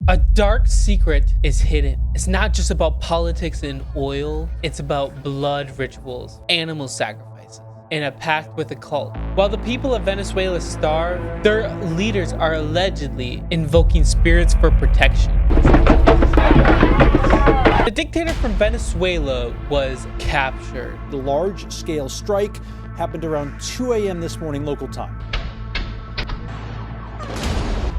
A dark secret is hidden. It's not just about politics and oil, it's about blood rituals, animal sacrifices, and a pact with the cult. While the people of Venezuela starve, their leaders are allegedly invoking spirits for protection. The dictator from Venezuela was captured. The large-scale strike happened around 2 a.m. this morning local time.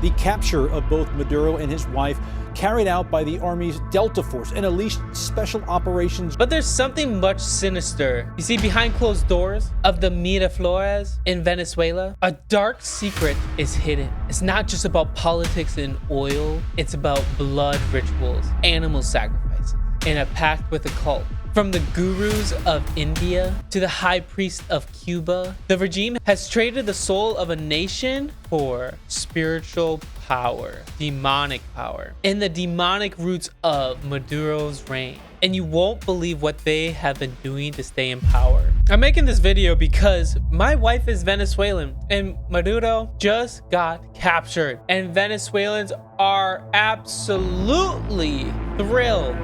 The capture of both Maduro and his wife carried out by the Army's Delta Force, an elite special operations. But there's something much sinister. You see, behind closed doors of the Miraflores in Venezuela, a dark secret is hidden. It's not just about politics and oil, it's about blood rituals, animal sacrifices, and a pact with the cult. From the gurus of India to the high priest of Cuba, the regime has traded the soul of a nation for spiritual power, demonic power, and the demonic roots of Maduro's reign. And you won't believe what they have been doing to stay in power. I'm making this video because my wife is Venezuelan and Maduro just got captured, and Venezuelans are absolutely thrilled.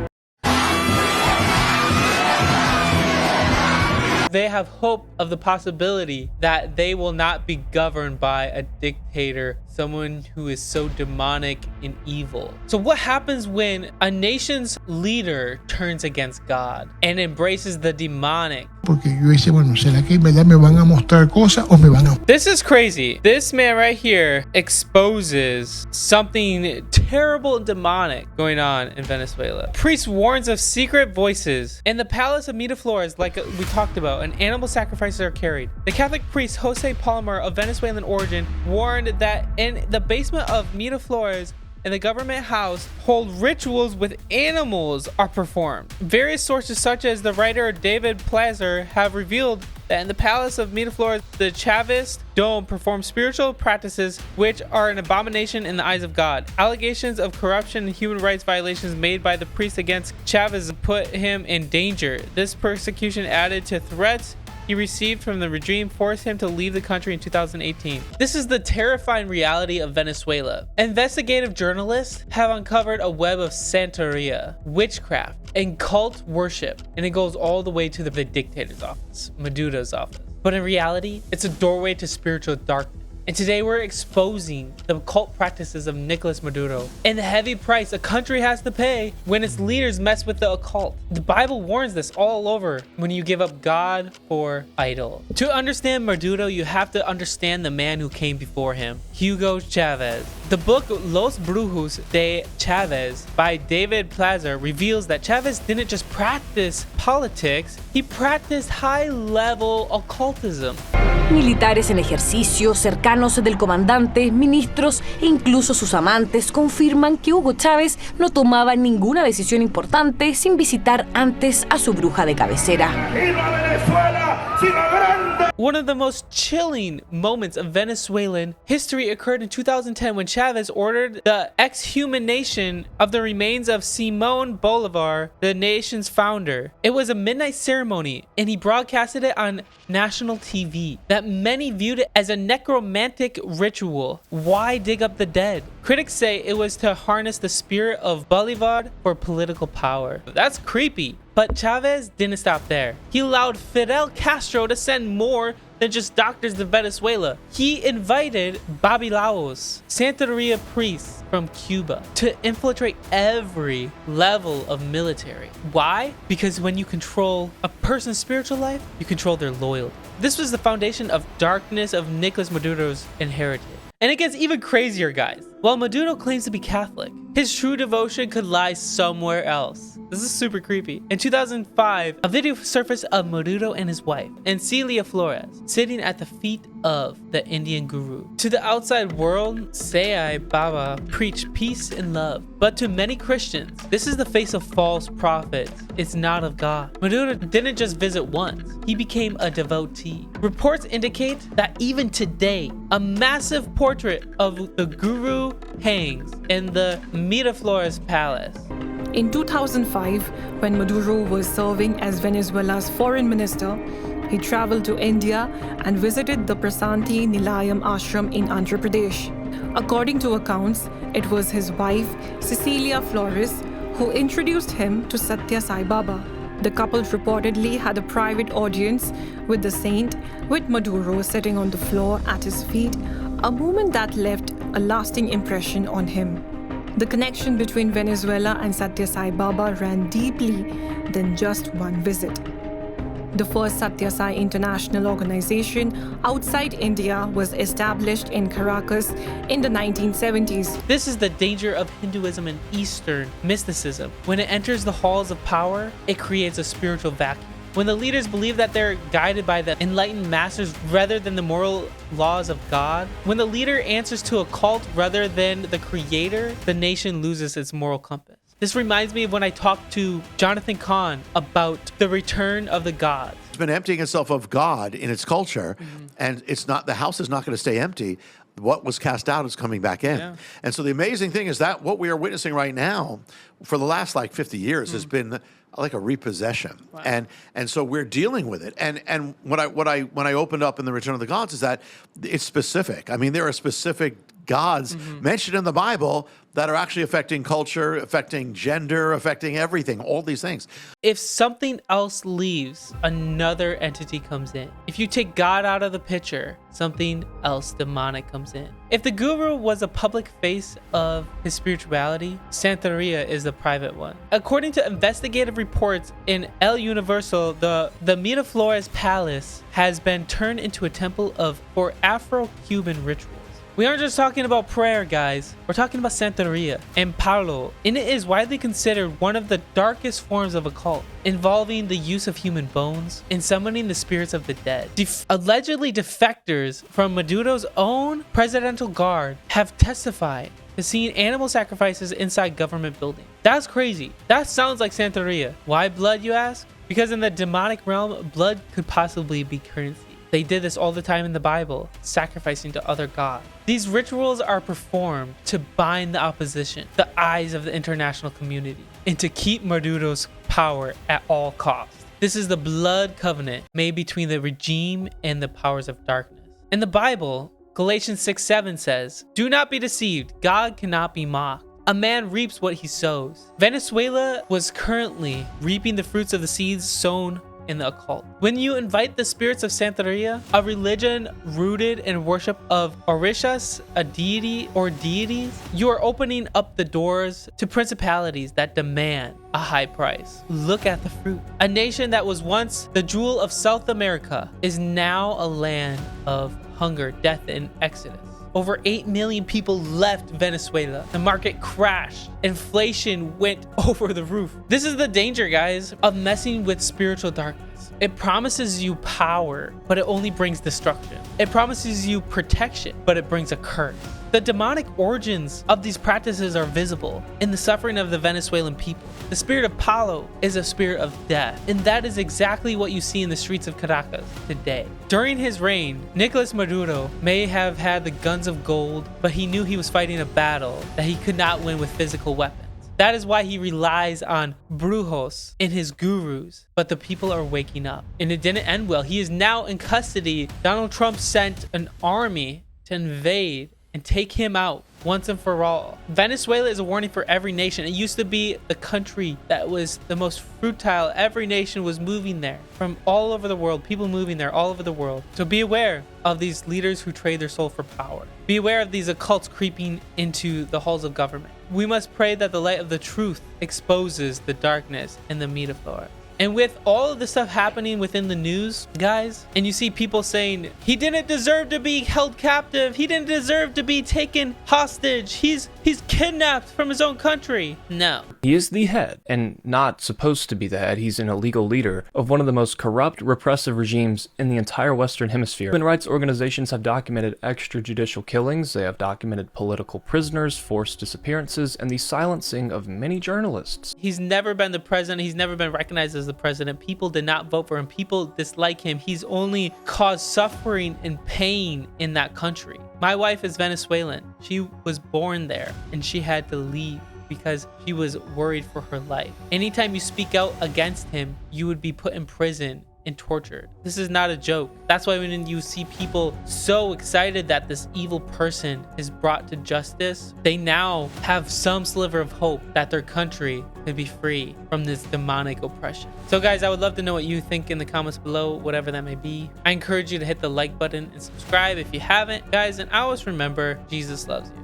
They have hope of the possibility that they will not be governed by a dictator, someone who is so demonic and evil. So what happens when a nation's leader turns against God and embraces the demonic? Porque yo decía, bueno, ¿será que en verdad me van a mostrar cosas o me van a... This is crazy. This man right here exposes something terrible and demonic going on in Venezuela. Priest warns of secret voices. In the palace of Miraflores, like we talked about, an animal sacrifices are carried. The Catholic priest Jose Palomar of Venezuelan origin warned that in the basement of Miraflores and the government house hold rituals with animals are performed. Various sources such as the writer David Plazer have revealed that in the palace of Miraflores, the Chavez dome performs spiritual practices which are an abomination in the eyes of God. Allegations of corruption and human rights violations made by the priest against Chavez put him in danger. This persecution added to threats he received from the regime forced him to leave the country in 2018. This is the terrifying reality of Venezuela. Investigative journalists have uncovered a web of Santeria, witchcraft, and cult worship, and it goes all the way to the dictator's office, Maduro's office. But in reality, it's a doorway to spiritual darkness. And today we're exposing the occult practices of Nicolás Maduro and the heavy price a country has to pay when its leaders mess with the occult. The Bible warns this all over when you give up God for idol. To understand Maduro, you have to understand the man who came before him, Hugo Chávez. The book Los Brujos de Chavez by David Plazer reveals that Chavez didn't just practice politics, he practiced high-level occultism. Militares en ejercicio, cercanos del comandante, ministros e incluso sus amantes confirman que Hugo Chávez no tomaba ninguna decisión importante sin visitar antes a su bruja de cabecera. ¡Viva Venezuela! ¡Siga grande! One of the most chilling moments of Venezuelan history occurred in 2010 when Chavez ordered the exhumation of the remains of Simón Bolívar, the nation's founder. It was a midnight ceremony, and he broadcasted it on national TV that many viewed it as a necromantic ritual. Why dig up the dead? Critics say it was to harness the spirit of Bolívar for political power. That's creepy. But Chavez didn't stop there. He allowed Fidel Castro to send more than just doctors to Venezuela. He invited Babalaos, Santeria priests from Cuba, to infiltrate every level of military. Why? Because when you control a person's spiritual life, you control their loyalty. This was the foundation of darkness of Nicolás Maduro's inheritance. And it gets even crazier, guys. While Maduro claims to be Catholic, his true devotion could lie somewhere else. This is super creepy. In 2005, a video surfaced of Maduro and his wife, Celia Flores, sitting at the feet of the Indian guru. To the outside world, Sai Baba preached peace and love. But to many Christians, this is the face of false prophets. It's not of God. Maduro didn't just visit once. He became a devotee. Reports indicate that even today, a massive portrait of the guru hangs in the Miraflores Palace. In 2005, when Maduro was serving as Venezuela's foreign minister, he traveled to India and visited the Prasanthi Nilayam ashram in Andhra Pradesh. According to accounts, It was his wife, Cecilia Flores, who introduced him to Satya Sai Baba. The couple reportedly had a private audience with the saint, with Maduro sitting on the floor at his feet, a moment that left a lasting impression on him. The connection between Venezuela and Satya Sai Baba ran deeply than just one visit. The first Satya Sai International Organization outside India was established in Caracas in the 1970s. This is the danger of Hinduism and Eastern mysticism. When it enters the halls of power, it creates a spiritual vacuum. When the leaders believe that they're guided by the enlightened masters rather than the moral laws of God, when the leader answers to a cult rather than the creator, the nation loses its moral compass. This reminds me of when I talked to Jonathan Cahn about the return of the gods. It's been emptying itself of God in its culture, and the house is not going to stay empty. What was cast out is coming back in. Yeah. And so the amazing thing is that what we are witnessing right now for the last 50 years has been like a repossession. Wow. And so we're dealing with it. And when I opened up in the Return of the Gods is that it's specific. I mean, there are specific gods mentioned in the Bible that are actually affecting culture, affecting gender, affecting everything, all these things. If something else leaves, another entity comes in. If you take God out of the picture, something else demonic comes in. If the guru was a public face of his spirituality, Santeria is the private one. According to investigative reports in El Universal, the Miraflores Palace has been turned into a temple for Afro-Cuban rituals. We aren't just talking about prayer, guys. We're talking about Santeria and Palo. And it is widely considered one of the darkest forms of occult, involving the use of human bones and summoning the spirits of the dead. Allegedly, defectors from Maduro's own presidential guard have testified to seeing animal sacrifices inside government buildings. That's crazy. That sounds like Santeria. Why blood, you ask? Because in the demonic realm, blood could possibly be currency. They did this all the time in the Bible, sacrificing to other gods. These rituals are performed to bind the opposition, the eyes of the international community, and to keep Maduro's power at all costs. This is the blood covenant made between the regime and the powers of darkness. In the Bible, Galatians 6:7 says, "Do not be deceived, God cannot be mocked. A man reaps what he sows." Venezuela was currently reaping the fruits of the seeds sown in the occult. When you invite the spirits of Santeria, a religion rooted in worship of orishas, a deity or deities, you are opening up the doors to principalities that demand a high price. Look at the fruit. A nation that was once the jewel of South America is now a land of hunger, death, and exodus. Over 8 million people left Venezuela. The market crashed. Inflation went over the roof. This is the danger, guys, of messing with spiritual darkness. It promises you power, but it only brings destruction. It promises you protection, but it brings a curse. The demonic origins of these practices are visible in the suffering of the Venezuelan people. The spirit of Palo is a spirit of death, and that is exactly what you see in the streets of Caracas today. During his reign, Nicolás Maduro may have had the guns of gold, but he knew he was fighting a battle that he could not win with physical weapons. That is why he relies on brujos and his gurus, but the people are waking up. And it didn't end well. He is now in custody. Donald Trump sent an army to invade and take him out once and for all. Venezuela is a warning for every nation. It used to be the country that was the most fertile. Every nation was moving there from all over the world, people moving there all over the world. So be aware of these leaders who trade their soul for power. Be aware of these occults creeping into the halls of government. We must pray that the light of the truth exposes the darkness in the Miraflores. And with all of this stuff happening within the news, guys, and you see people saying, he didn't deserve to be held captive. He didn't deserve to be taken hostage. He's kidnapped from his own country. No. He is the head, and not supposed to be the head. He's an illegal leader of one of the most corrupt, repressive regimes in the entire Western Hemisphere. Human rights organizations have documented extrajudicial killings. They have documented political prisoners, forced disappearances, and the silencing of many journalists. He's never been the president. He's never been recognized as the president. People did not vote for him. People dislike him. He's only caused suffering and pain in that country. My wife is Venezuelan. She was born there and she had to leave because she was worried for her life. Anytime you speak out against him, you would be put in prison and tortured. This is not a joke. That's why when you see people so excited that this evil person is brought to justice, they now have some sliver of hope that their country could be free from this demonic oppression. So guys, I would love to know what you think in the comments below, whatever that may be. I encourage you to hit the like button and subscribe if you haven't, guys, and always remember, Jesus loves you.